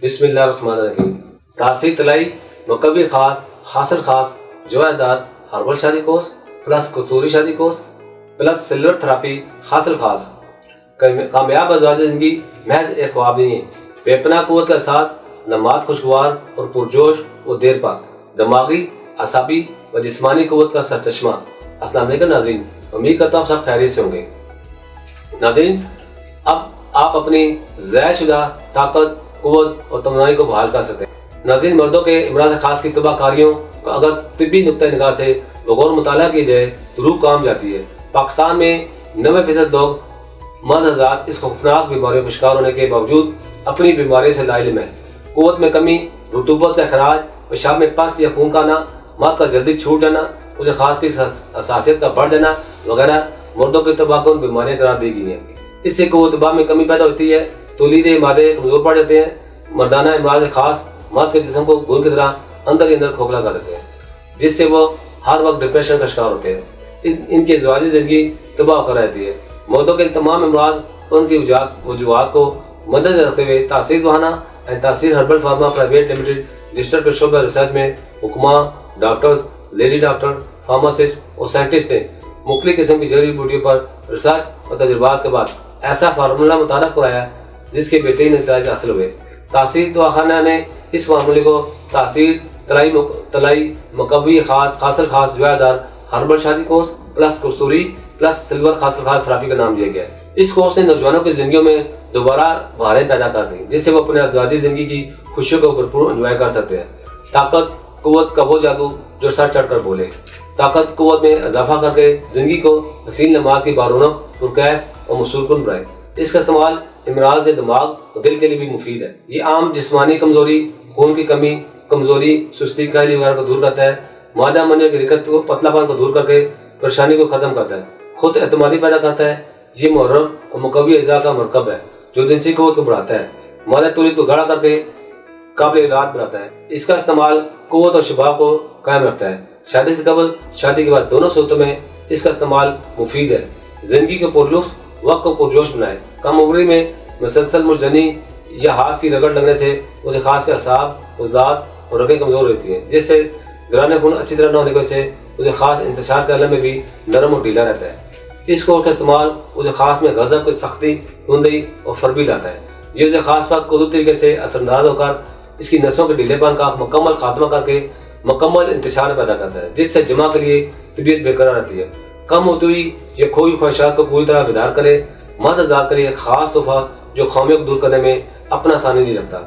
بسم اللہ الرحمن الرحیم۔ تحصیل طلائی مکبی خاص حاصل خاص جوائدار ہربل شادی کورس پلس کستوری شادی کورس پلس سلور تھراپی حاصل خاص۔ کامیاب ازواج زندگی محض ایک خواب نہیں ہے، بے پناہ قوت کا احساس، لمحات خوشگوار اور پرجوش و دیر پا، دماغی اعصابی و جسمانی قوت کا سرچشمہ۔ السلام علیکم ناظرین، امید کرتا ہوں آپ سب خیریت سے ہوں گے۔ ناظرین، اب آپ اپنی ضائع شدہ طاقت، قوت اور توانائی کو بحال کر سکتے ہیں۔ ناظرین، مردوں کے امراض خاص کی تباہ کاریوں کا اگر طبی نقطہ نگاہ سے بغور مطالعہ کی جائے تو روح کام جاتی ہے۔ پاکستان میں 90% لوگ مرد حضرات اس خوفناک بیماریوں کا شکار ہونے کے باوجود اپنی بیماریوں سے لا علم ہیں۔ قوت میں کمی، رطوبت کا اخراج، پیشاب میں پس یا خون کا آنا، مرد کا جلدی چھوٹ جانا، اسے خاص کی حساسیت کا بڑھ جانا وغیرہ مردوں کی تباہ کن بیماریاں قرار دی گئی ہیں۔ اس سے قوت دباؤ میں کمی پیدا ہوتی ہے، تولید مادے کمزور پڑ جاتے ہیں۔ مردانہ امراض خاص مرد کے جسم کو گھول کی طرح اندر ہی اندر کھوکھلا کر دیتے ہیں، جس سے وہ ہر وقت ڈپریشن کا شکار ہوتے ہیں۔ ان کی ازواجی زندگی تباہ کر رہتی ہے۔ مردوں کے تمام امراض اور ان کی وجوہات کو مدنظر رکھتے ہوئے تحصیل وہانا اینڈ تحصیل herbal pharma private limited register کے شعبہ ریسرچ میں حکماں، ڈاکٹرز، لیڈی ڈاکٹر، فارماسسٹ اور سائنٹسٹ نے مختلف قسم کی جڑی بوٹیوں پر ریسرچ اور تجربات کے بعد ایسا فارمولہ متعارف کرایا جس کے بہترین نتائج حاصل ہوئے۔ تحصیل دواخانہ نے اس فارمولے کو تحصیل طلائی مکبی خاص حاصل خاص جوائدار ہربل شادی کورس پلس کستوری پلس سلور حاصل خاص تھراپی کا نام دیا گیا ہے۔ اس کورس نے نوجوانوں کی زندگیوں میں دوبارہ بہاریں پیدا کر دی، جس سے وہ اپنے ازواجی زندگی کی خوشیوں کو بھرپور انجوائے کر سکتے ہیں۔ طاقت قوت کا وہ جادو جو سر چڑھ کر بولے، طاقت قوت میں اضافہ کر کے زندگی کو حسین لمحات کی بارونق، پرکیف اور مسرور کن بنائے۔ اس کا استعمال امراض دماغ اور دل کے لیے بھی مفید ہے۔ یہ عام جسمانی کمزوری، خون کی کمی، کمزوری، سستی، کاہلی وغیرہ کو دور کرتا ہے۔ معدہ منجر کی رکت کو، پتلا پن کو دور کر کے پریشانی کو ختم کرتا ہے۔ خود اعتمادی پیدا کرتا ہے۔ یہ محرر اور مقوی اجزاء کا مرکب ہے جو جنسی قوت کو بڑھاتا ہے، مادہ تولید کو گاڑھا کر کے قابل ارادہ بناتا ہے۔ اس کا استعمال قوت اور شباب کو قائم رکھتا ہے۔ شادی سے قبل، شادی کے بعد دونوں صورتوں میں اس کا استعمال مفید ہے۔ زندگی کو پرلطف، وقت کو پرجوش بنائے۔ کم عمری میں مسلسل مجزنی یا ہاتھ کی رگڑ لگنے سے اسے خاص کے اعصاب، عضلات اور رگیں کمزور رہتی ہیں، جس سے دوران خون اچھی طرح نہ ہونے کی وجہ سے اسے خاص انتشار کے عالم میں بھی نرم اور ڈھیلا رہتا ہے۔ اس کورس کا استعمال اسے خاص میں غضب کی سختی، تندی اور فربی لاتا ہے۔ یہ اسے خاص پر قدرتی طریقے سے اثر انداز ہو کر اس کی نسوں کے ڈھیلے پن کا مکمل خاتمہ کر کے مکمل انتشار پیدا کرتا ہے، جس سے جمع کے لیے طبیعت برقرار رہتی ہے۔ کم ہوتی ہوئی یا کھوئی خواہشات کو پوری طرح بیدار کرے۔ مرد حضرات کے لیے ایک خاص تحفہ جو خامیوں کو دور کرنے میں اپنا ثانی نہیں رکھتا۔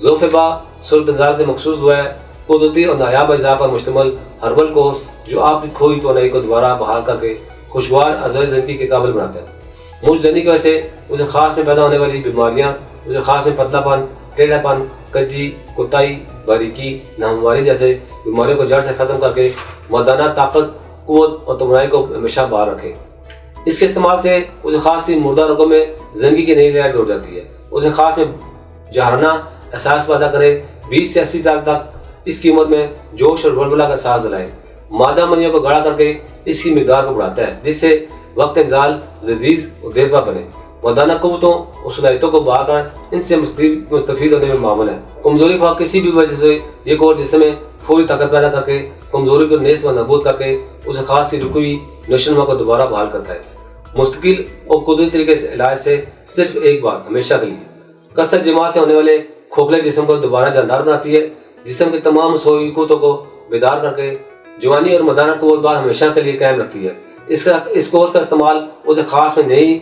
ذوف با صورت انداز کے مخصوص دعا ہے، قدرتی اور نایاب اجزاء پر مشتمل ہربل کورس جو آپ کی کھوئی توانائی کو دوبارہ بحال کر کے خوشگوار ازواج زندگی کے قابل بناتا ہے۔ مجزنی کی وجہ سے اسے خاص میں پیدا ہونے والی بیماریاں، اسے خاص میں پتلا پن، ٹیڑھا پن، کجی، کوتاہی، باریکی، ناہمواری جیسے بیماریوں کو جڑ سے ختم کر کے مردانہ طاقت، قوت اور توانائی کو ہمیشہ باہر رکھے۔ اس کے استعمال سے اسے خاص سی مردہ رگوں میں زندگی کی نئی لہر جوڑ جاتی ہے۔ اسے خاص میں جہرانہ احساس پیدا کرے۔ 20 سے 80 سال تک اس کی عمر میں جوش اور ولولہ کا احساس دلائے۔ مادہ منیوں کو گاڑھا کر کے اس کی مقدار کو بڑھاتا ہے، جس سے وقت انزال لذیذ اور دیر پا بنے۔ مردانہ قوتوں اور صلاحیتوں کو بڑھا کر ان سے مستفید ہونے میں معمول ہے۔ کمزوری خواہ کسی بھی وجہ سے یہ کورس جسم میں فوری طاقت پیدا کر کے کمزوری کو نیز و نابود کر کے اسے خاص کی رکوی نشوونما کو دوبارہ بحال کرتا ہے۔ مستقل اور قدرتی طریقے سے علاج سے صرف ایک بار ہمیشہ کے لیے کثرت جماع سے ہونے والے کھوکھلے جسم کو دوبارہ جاندار بناتی ہے، جسم کی تمام مسوئی قوتوں کو بیدار کر کے جوانی اور مردانہ قوت بعد ہمیشہ کے لیے قائم رکھتی ہے۔ اس کورس کا استعمال اسے خاص میں نئی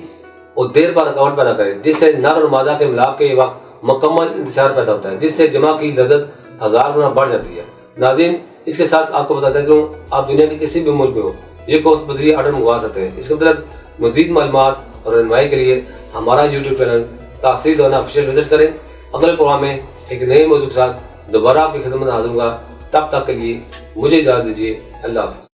اور دیر پر رکاوٹ پیدا کرے، جس سے نر اور مادہ کے ملاپ کے وقت مکمل انتشار پیدا ہوتا ہے، جس سے جمع کی لذت 1000 گنا بڑھ جاتی ہے۔ ناظرین، اس کے ساتھ آپ کو بتاتا چلوں، آپ دنیا کے کسی بھی ملک میں ہو یہ کورس بذریعہ آرڈر منگوا سکتے ہیں۔ اس کے مطلب مزید معلومات اور رہنمائی کے لیے ہمارا یوٹیوب چینل تحصیل دوانا آفیشیل وزٹ کریں۔ اگلے پروگرام میں ایک نئے موضوع کے ساتھ دوبارہ آپ کی خدمت میں حاضر ہوں گا۔ تب تک کے لیے مجھے اجازت دیجیے۔ اللہ حافظ۔